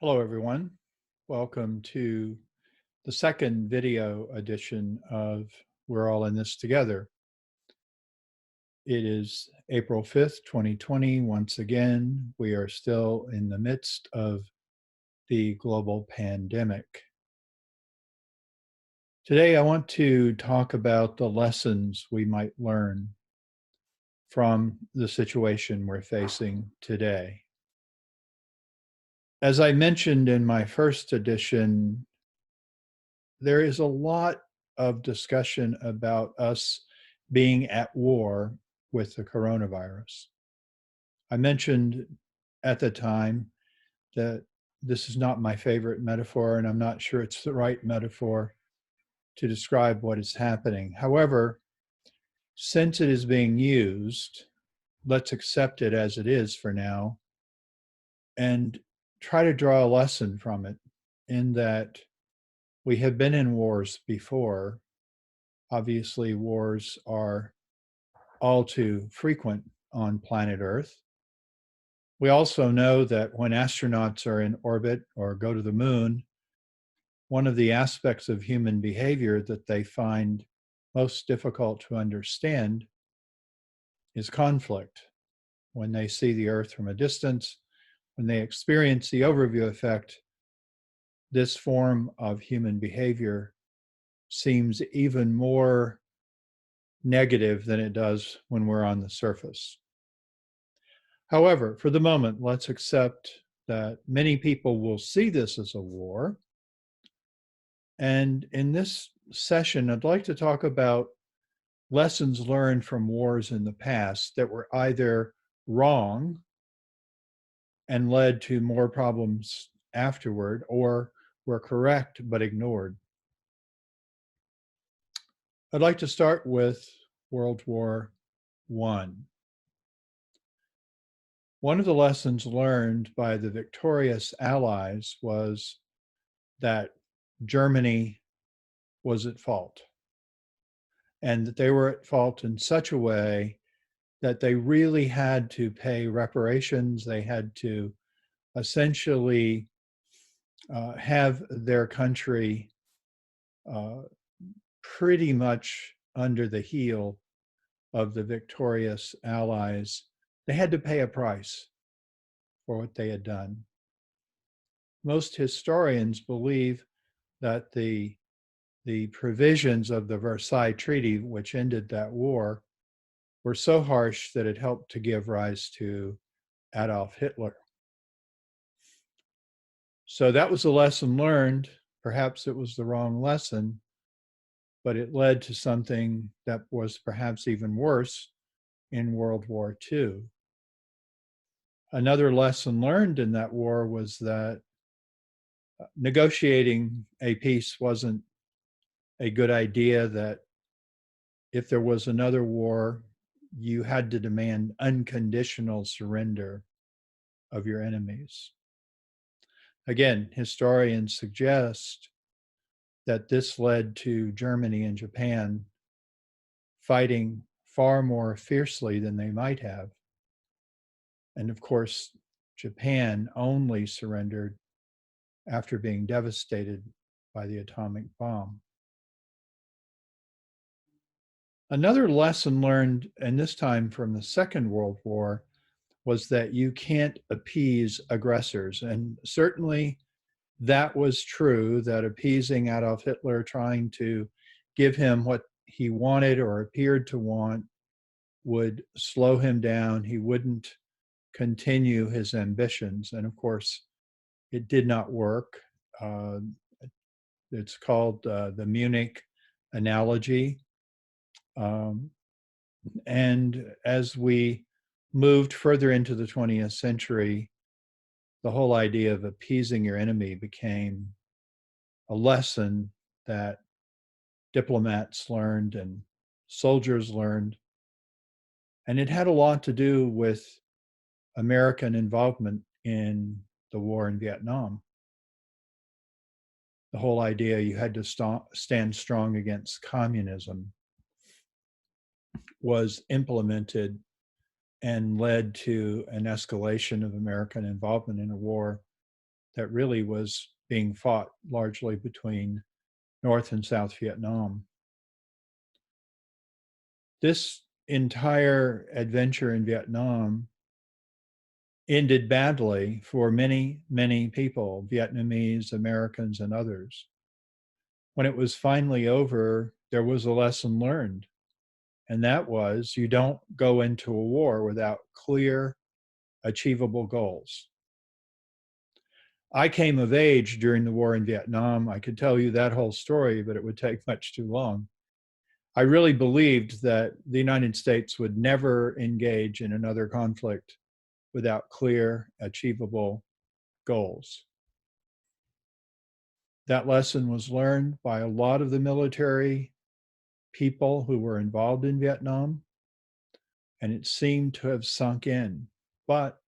Hello, everyone. Welcome to the second video edition of We're All in This Together. It is April 5th, 2020. Once again, we are still in the midst of the global pandemic. Today, I want to talk about the lessons we might learn from the situation we're facing today. As I mentioned in my first edition, there is a lot of discussion about us being at war with the coronavirus. I mentioned at the time that this is not my favorite metaphor, and I'm not sure it's the right metaphor to describe what is happening. However, since it is being used, let's accept it as it is for now and try to draw a lesson from it, in that we have been in wars before. Obviously, wars are all too frequent on planet Earth. We also know that when astronauts are in orbit or go to the moon, one of the aspects of human behavior that they find most difficult to understand is conflict. When they see the Earth from a distance, when they experience the overview effect, this form of human behavior seems even more negative than it does when we're on the surface. However, for the moment, let's accept that many people will see this as a war. And in this session, I'd like to talk about lessons learned from wars in the past that were either wrong and led to more problems afterward, or were correct but ignored. I'd like to start with World War I. One of the lessons learned by the victorious Allies was that Germany was at fault, and that they were at fault in such a way that they really had to pay reparations. They had to essentially have their country uh, pretty much under the heel of the victorious Allies. They had to pay a price for what they had done. Most historians believe that the provisions of the Versailles Treaty, which ended that war, were so harsh that it helped to give rise to Adolf Hitler. So that was a lesson learned. Perhaps it was the wrong lesson, but it led to something that was perhaps even worse in World War II. Another lesson learned in that war was that negotiating a peace wasn't a good idea, that if there was another war, you had to demand unconditional surrender of your enemies. Again, historians suggest that this led to Germany and Japan fighting far more fiercely than they might have. And of course, Japan only surrendered after being devastated by the atomic bomb. Another lesson learned, and this time from the Second World War, was that you can't appease aggressors. And certainly that was true, that appeasing Adolf Hitler, trying to give him what he wanted or appeared to want, would slow him down. He wouldn't continue his ambitions. And of course, it did not work. Uh, it's called the Munich analogy. Um, and as we moved further into the 20th century, the whole idea of appeasing your enemy became a lesson that diplomats learned and soldiers learned. And it had a lot to do with American involvement in the war in Vietnam. The whole idea you had to stand strong against communism was implemented and led to an escalation of American involvement in a war that really was being fought largely between North and South Vietnam. This entire adventure in Vietnam ended badly for many, many people, Vietnamese, Americans, and others. When it was finally over, there was a lesson learned, and that was you don't go into a war without clear, achievable goals. I came of age during the war in Vietnam. I could tell you that whole story, but it would take much too long. I really believed that the United States would never engage in another conflict without clear, achievable goals. That lesson was learned by a lot of the military people who were involved in Vietnam, and it seemed to have sunk in. But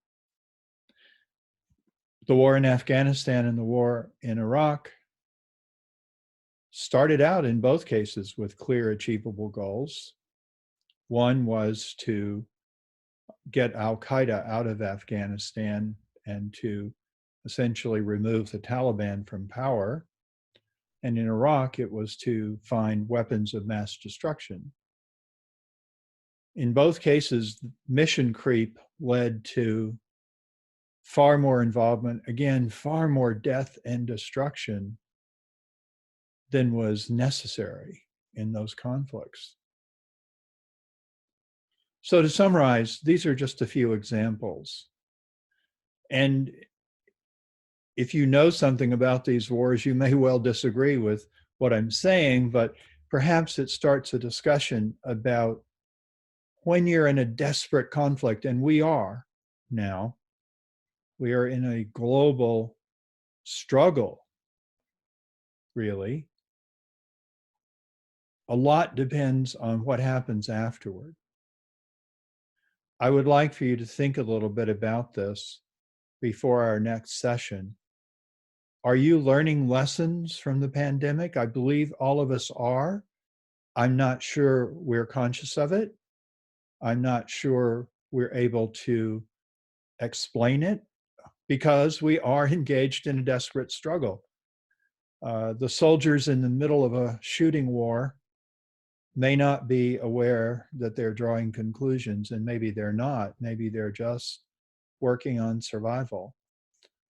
the war in Afghanistan and the war in Iraq started out in both cases with clear, achievable goals. One was to get Al Qaeda out of Afghanistan and to essentially remove the Taliban from power. And in Iraq, it was to find weapons of mass destruction. In both cases, mission creep led to far more involvement, again, far more death and destruction than was necessary in those conflicts. So to summarize, these are just a few examples. And if you know something about these wars, you may well disagree with what I'm saying, but perhaps it starts a discussion about when you're in a desperate conflict, and we are now, we are in a global struggle, really. A lot depends on what happens afterward. I would like for you to think a little bit about this before our next session. Are you learning lessons from the pandemic? I believe all of us are. I'm not sure we're conscious of it. I'm not sure we're able to explain it because we are engaged in a desperate struggle. The soldiers in the middle of a shooting war may not be aware that they're drawing conclusions, and maybe they're not. Maybe they're just working on survival.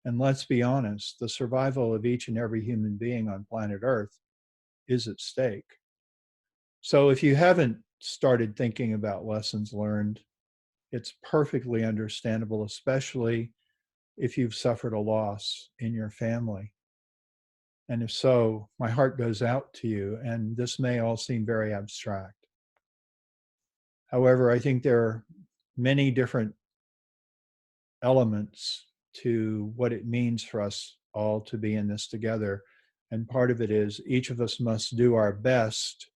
And let's be honest, the survival of each and every human being on planet Earth is at stake. So if you haven't started thinking about lessons learned, it's perfectly understandable, especially if you've suffered a loss in your family. And if so, my heart goes out to you, and this may all seem very abstract. However, I think there are many different elements to what it means for us all to be in this together. And part of it is each of us must do our best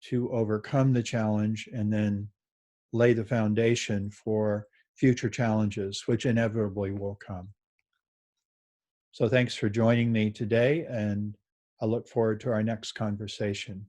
to overcome the challenge and then lay the foundation for future challenges, which inevitably will come. So thanks for joining me today, and I look forward to our next conversation.